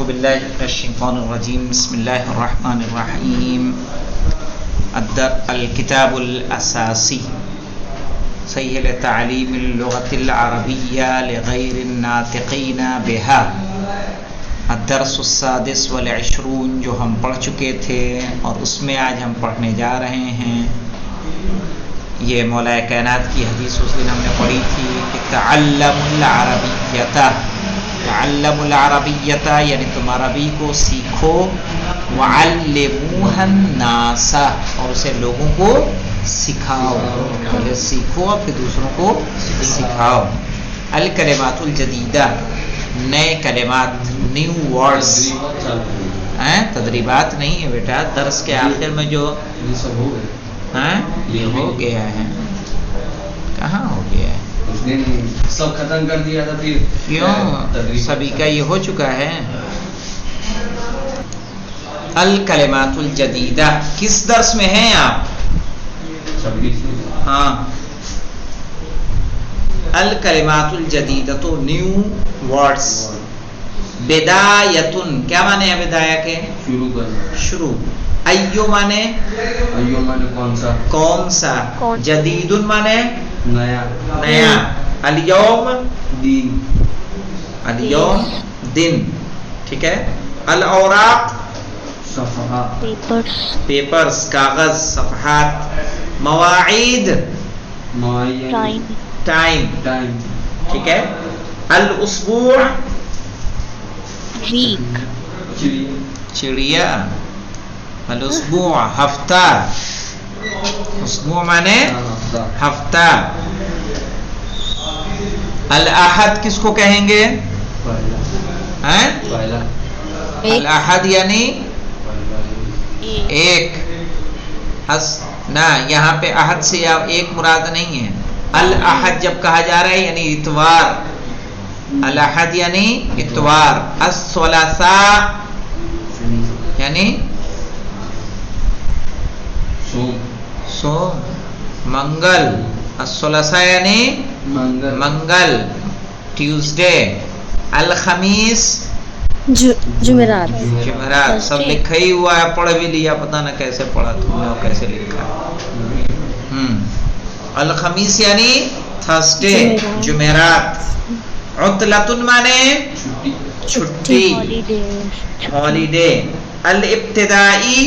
أعوذ بالله من الشيطان الرجيم بسم الله الرحمن الرحيم الكتاب الأساسي صحيح لتعليم اللغة العربية لغير الناطقين بها الدرس السادس والعشرون جو ہم پڑھ چکے تھے اور اس میں آج ہم پڑھنے جا رہے ہیں. یہ مولا کائنات کی حدیث اس دن ہم نے پڑھی تھی کہ تعلم العربیت یعنی تم عربی کو سیکھو، وعلموها الناس اور اسے لوگوں کو سکھاؤ، پہلے سیکھو اور پھر دوسروں کو سکھاؤ. الکلمات الجدیدہ نئے کلمات، نیو ورڈز. تدریبات نہیں ہے بیٹا، درس کے آخر میں جو یہ ہو گیا ہے، کہاں ہو گیا ہے؟ سب ختم کر دیا تھا. پھر کیوں؟ سبھی کا یہ ہو چکا ہے. الکلمات الجدیدہ کس درس میں ہیں آپ؟ ہاں، الکلمات الجدیدہ تو نیو ورڈز. بدایتن کیا معنی ہے بدایہ کے؟ شروع کرنا، شروع. ایو معنی کون سا؟ کون سا. جدیدن معنی نیا. نیا. الیوم دین. الیوم دن. ٹھیک ہے. الاوراق صفحات. پیپرز کاغذ، صفحات. مواعید ٹائم. ٹھیک ہے. الاسبوع چڑیا. الاسبوع ہفتہ. اسبوع مانے ہفتہ. الاحد کس کو کہیں گے؟ الاحد یعنی ایک. نہ، یہاں پہ احد سے ایک مراد نہیں ہے. الاحد جب کہا جا رہا ہے یعنی اتوار. الاحد یعنی اتوار. الثلاثاء یعنی سوم. منگل. الثلاثاء یعنی منگل، ٹیوزڈے. الخمیس جمعرات. سب لکھا ہی ہوا ہے، پڑھ بھی لیا، پتہ نہ کیسے پڑھا تم نے اور کیسے لکھا. الخمیس یعنی تھرسڈے، جمعرات. عطلتن مانے چھٹی، ہالیڈے. الابتدائی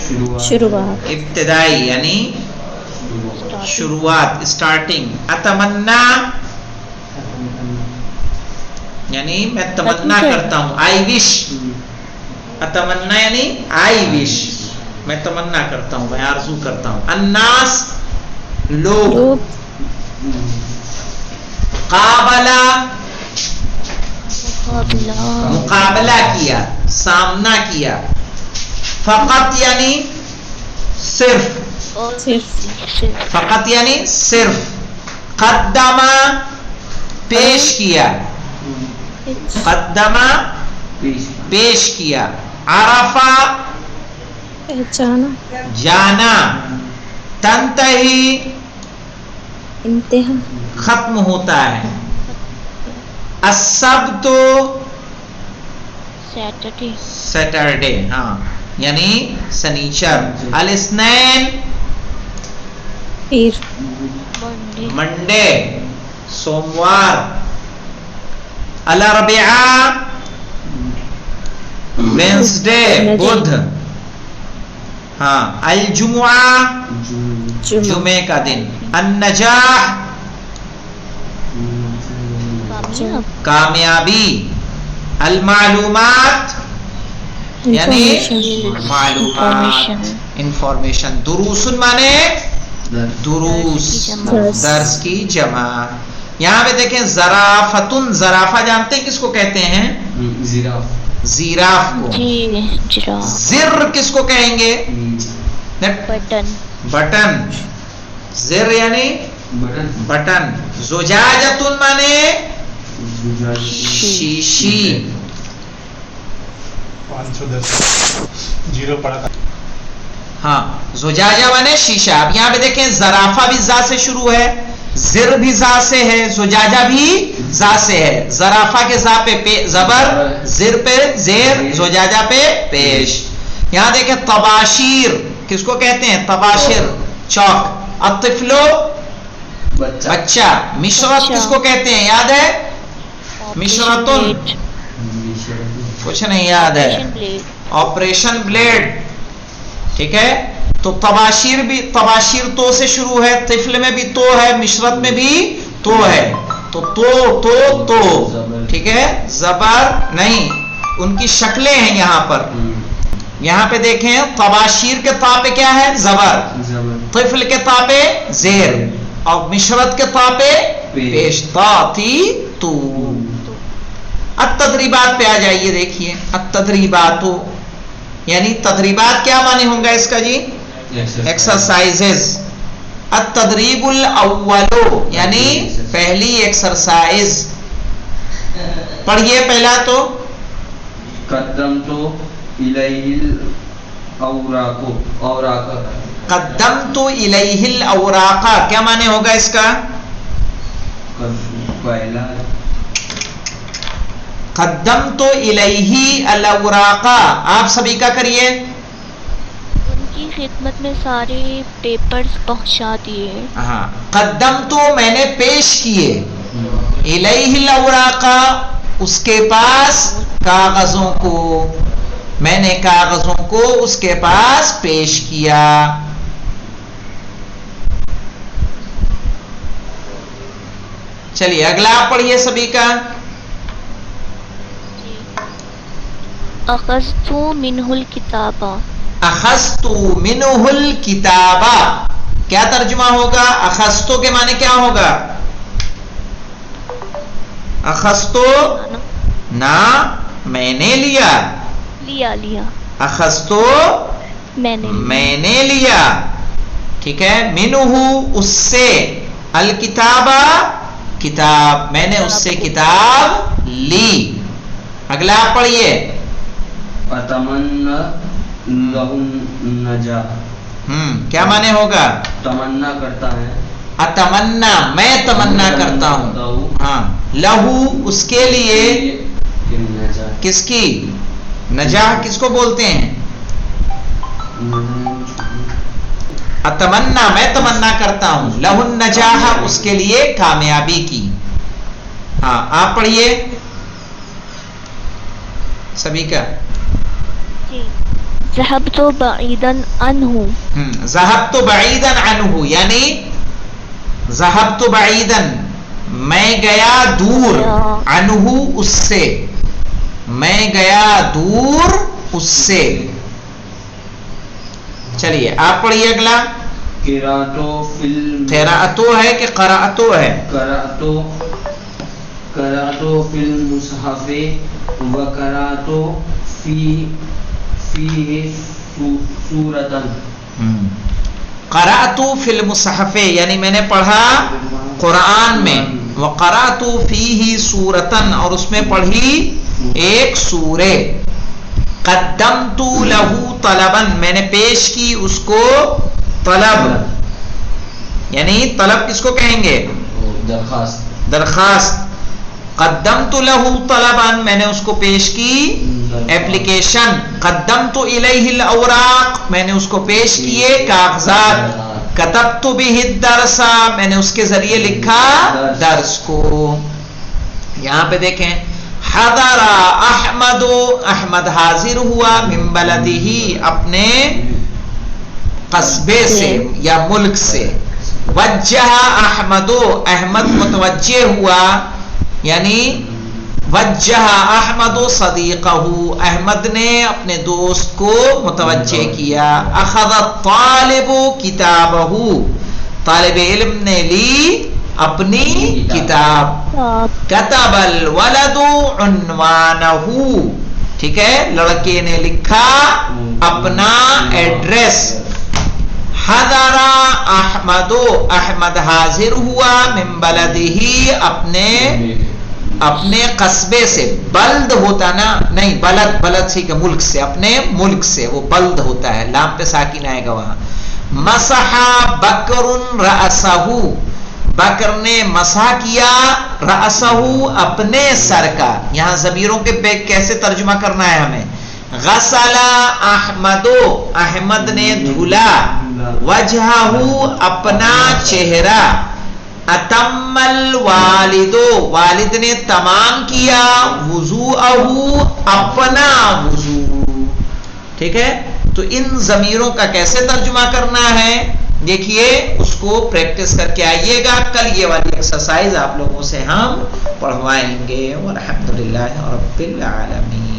ابتدائی یعنی شروعات، اسٹارٹنگ. اتمنا یعنی میں تمنا کرتا ہوں. آئی وش. اتمنا یعنی آئی وش، میں تمنا کرتا ہوں، میں آرزو کرتا ہوں. الناس لوگ. قابلہ مقابلہ کیا، سامنا کیا. فقط یعنی صرف. فقط یعنی صرف. قدمہ پیش کیا. قدمہ پیش کیا. عرفہ جانا. تنتہی ختم ہوتا ہے. السبت سیٹرڈے، ہاں یعنی سنیچر. الاثنین منڈے، سوموار. الاربعاء وینسڈے، بدھ. ہاں. الجمعہ جمعے کا دن. النجاح کامیابی. المعلومات یعنی معلومات، انفارمیشن. دروسن مانے دروس، درس کی جمع. یہاں پہ دیکھیں زرافتن. زرافہ جانتے ہیں کس کو کہتے ہیں؟ زیراف کو. زر کس کو کہیں گے؟ بٹن. زر یعنی بٹن. زجاجتن مانے شیشی. 510 پڑھا تھا. ہاں، زجاجہ مانے شیشہ. اب یہاں پہ دیکھیں زرافہ بھی زا سے شروع ہے. زر بھی زا سے ہے, زجاجہ بھی زا سے ہے. زرافہ کے زا پہ زبر, زر پہ زیر, زجاجہ پہ پیش. یہاں دیکھیں طباشیر کس کو کہتے ہیں؟ طباشر چوک. الطفلو بچہ. مشرت کس کو کہتے ہیں؟ یاد ہے؟ مشرتن کچھ نہیں یاد ہے. Operation blade. ٹھیک ہے, تو طباشیر بھی, طباشیر تو سے شروع ہے, طفل میں بھی تو ہے, مشرت میں بھی تو ہے. تو ٹھیک ہے, زبر نہیں, ان کی شکلیں ہیں یہاں پر. یہاں پہ دیکھیں طباشیر کے تا پہ کیا ہے؟ زبر. طفل کے تا پہ زیر, اور مشرت کے تا پہ پیش. تا تی تو. التدریبات پہ آ جائیے. دیکھیے التدریبات یعنی تدریبات کیا معنی ہوں گا اس کا جی؟ ایکسرسائزز. التدریب الاول یعنی پہلی ایکسرسائز. پڑھیے پہلا تو. قدمت الیہ الاوراق. قدمت الیہ الاوراق کیا معنی ہوگا اس کا؟ پہلا. قدمت الیہ الاوراق آپ سبھی کا کریے. ان کی خدمت میں سارے پیپرز پہنچا دیے. ہاں, قدمت میں نے پیش کیے, الیہ الاوراق اس کے پاس کاغذوں کو, میں نے کاغذوں کو اس کے پاس پیش کیا. چلیے اگلا آپ پڑھیے سبھی کا. اخذت منہ الکتاب. اخذت منہ الکتاب کیا ترجمہ ہوگا؟ اخذتو کے معنی کیا ہوگا؟ اخذتو نا میں نے لیا. لیا. اخذتو میں نے لیا. ٹھیک ہے, منہ اس سے, الکتاب کتاب, میں نے اس سے کتاب لی. اگلا آپ پڑھیے. اتمنى لہم نجا. کیا معنی ہوگا؟ تمنا کرتا ہے. اتمنا میں تمنا کرتا ہوں. ہاں, لہو اس کے لیے, کس کی؟ نجاح کس کو بولتے ہیں؟ اتمنا میں تمنا کرتا ہوں, لہو النجاح اس کے لیے کامیابی کی. ہاں آپ پڑھیے سبھی کا. ذهبت بعيدا عنه. ذهبت بعيدا عنه یعنی ذهبت بعيدا میں گیا دور, عنه اس سے, میں گیا دور اس سے. چلیے آپ پڑھیے اگلا. قراءتو ہے کہ قراءتو ہے؟ قراءتو فی المصحف و قراءتو فیہ سورتن. قرأت فی المصحف یعنی میں نے پڑھا قرآن میں, وقرأت فیہ سورتن اور اس میں پڑھی ایک سورے. قدمت لہو طلبا میں نے پیش کی اس کو طلب, یعنی طلب کس کو کہیں گے؟ درخواست. قدمت لہو طلبا میں نے اس کو پیش کی ایپلیکیشن. قدمت الیہ الاوراق میں نے اس کو پیش کیے کاغذات. کتبت بہ الدرس میں نے اس کے ذریعے لکھا درس کو. یہاں پہ دیکھیں حضر احمد, احمد حاضر ہوا, من بلدہ اپنے قصبے سے یا ملک سے. وجہ احمد, احمد متوجہ ہوا, یعنی وجہ احمد صدیقہ, احمد نے اپنے دوست کو متوجہ کیا. اخذ الطالب کتابہ, طالب علم نے لی اپنی کتاب. کتب الولد عنوانہ, ٹھیک ہے, لڑکے نے لکھا اپنا ایڈریس. حضر احمد, احمد حاضر ہوا, من بلدہ اپنے قصبے سے. بلد ہوتا نا, نہیں بلد, بلد سے کہ ملک سے, اپنے ملک سے, وہ بلد ہوتا ہے, لام پہ ساکن آئے گا وہاں. مسح بکر رأسہ, بکر نے مسح کیا رأسہ اپنے سر کا. یہاں ضمیروں کے بیگ کیسے ترجمہ کرنا ہے ہمیں؟ غسل احمدو احمد نے دھلا وجہہ اپنا چہرہ اتم الوالدو والد نے تمام کیا وضوءہ اپنا وضو. ٹھیک ہے، تو ان ضمیروں کا کیسے ترجمہ کرنا ہے دیکھیے، اس کو پریکٹس کر کے آئیے گا. کل یہ والی ایکسرسائز آپ لوگوں سے ہم پڑھوائیں گے. والحمدللہ رب العالمین.